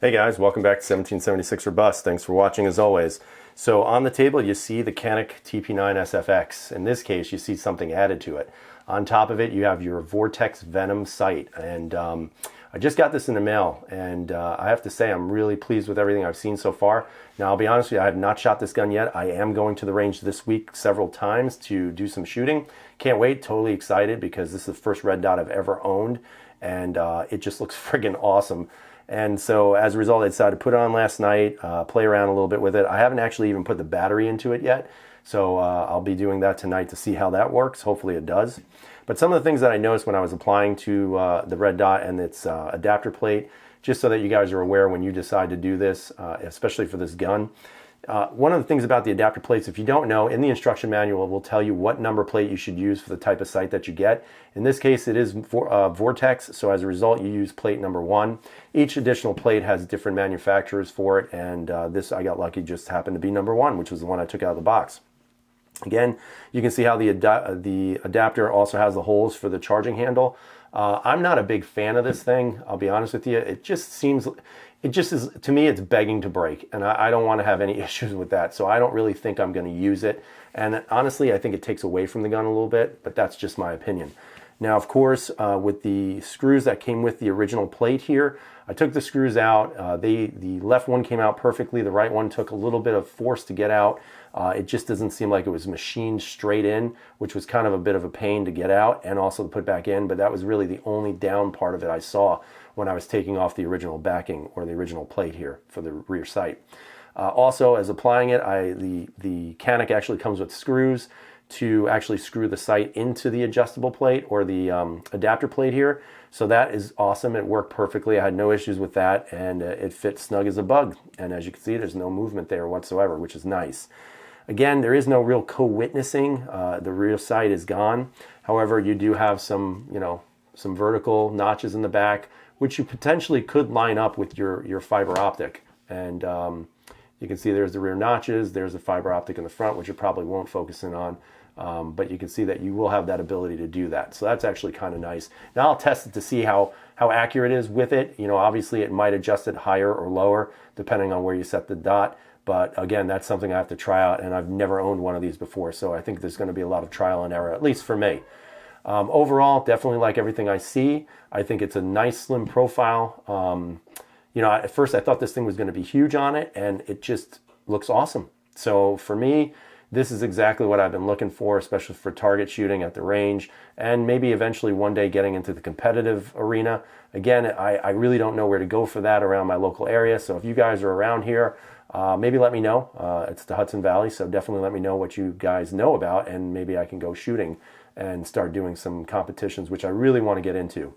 Hey guys, welcome back to 1776 Robust. Thanks for watching as always. So on the table you see the Canik Tp9 Sfx. In this case you see something added to it. On top of it you have your Vortex Venom sight, and I just got this in the mail, and I have to say I'm really pleased with everything I've seen so far. Now I'll be honest with you, I have not shot this gun yet. I am going to the range this week several times to do some shooting. Can't wait, totally excited because this is the first red dot I've ever owned, and it just looks friggin' awesome. And so as a result, I decided to put it on last night, play around a little bit with it. I haven't actually even put the battery into it yet, so I'll be doing that tonight to see how that works. Hopefully it does. But some of the things that I noticed when I was applying to the red dot and its adapter plate, just so that you guys are aware when you decide to do this, especially for this gun. One of the things about the adapter plates, if you don't know, in the instruction manual, it will tell you what number plate you should use for the type of sight that you get. In this case, it is Vortex, so as a result, you use plate number 1. Each additional plate has different manufacturers for it, and this, I got lucky, just happened to be number 1, which was the one I took out of the box. Again, you can see how the adapter also has the holes for the charging handle. I'm not a big fan of this thing, I'll be honest with you. It just is, to me, it's begging to break, and I don't want to have any issues with that, so I don't really think I'm going to use it. And honestly, I think it takes away from the gun a little bit, but that's just my opinion. Now, of course, with the screws that came with the original plate here, I took the screws out. The left one came out perfectly. The right one took a little bit of force to get out. It just doesn't seem like it was machined straight in, which was kind of a bit of a pain to get out and also to put back in, but that was really the only down part of it I saw when I was taking off the original backing or the original plate here for the rear sight. Also, as applying it, the Canik actually comes with screws to actually screw the sight into the adjustable plate or the adapter plate here. So that is awesome. It worked perfectly. I had no issues with that, and it fits snug as a bug. And as you can see, there's no movement there whatsoever, which is nice. Again, there is no real co-witnessing. The rear sight is gone. However, you do have some, some vertical notches in the back, which you potentially could line up with your fiber optic. And you can see there's the rear notches, there's the fiber optic in the front, which you probably won't focus in on. But you can see that you will have that ability to do that. So that's actually kind of nice. Now I'll test it to see how accurate it is with it. Obviously it might adjust it higher or lower depending on where you set the dot. But again, that's something I have to try out, and I've never owned one of these before. So I think there's going to be a lot of trial and error, at least for me. Overall, definitely like everything I see. I think it's a nice slim profile. At first I thought this thing was going to be huge on it, and it just looks awesome. So for me, this is exactly what I've been looking for, especially for target shooting at the range, and maybe eventually one day getting into the competitive arena. Again, I really don't know where to go for that around my local area, so if you guys are around here, maybe let me know. It's the Hudson Valley, so definitely let me know what you guys know about, and maybe I can go shooting and start doing some competitions, which I really want to get into.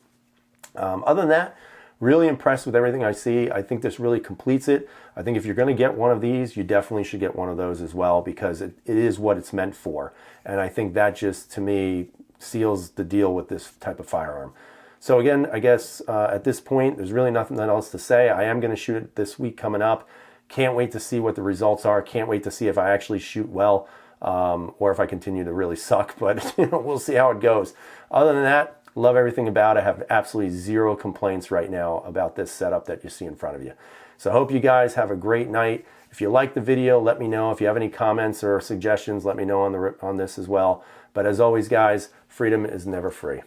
Other than that, really impressed with everything I see. I think this really completes it. I think if you're going to get one of these, you definitely should get one of those as well, because it is what it's meant for. And I think that just, to me, seals the deal with this type of firearm. So again, I guess at this point, there's really nothing else to say. I am going to shoot it this week coming up. Can't wait to see what the results are. Can't wait to see if I actually shoot well, or if I continue to really suck. But we'll see how it goes. Other than that, love everything about it. I have absolutely zero complaints right now about this setup that you see in front of you. So I hope you guys have a great night. If you like the video, let me know. If you have any comments or suggestions, let me know on this as well. But as always, guys, freedom is never free.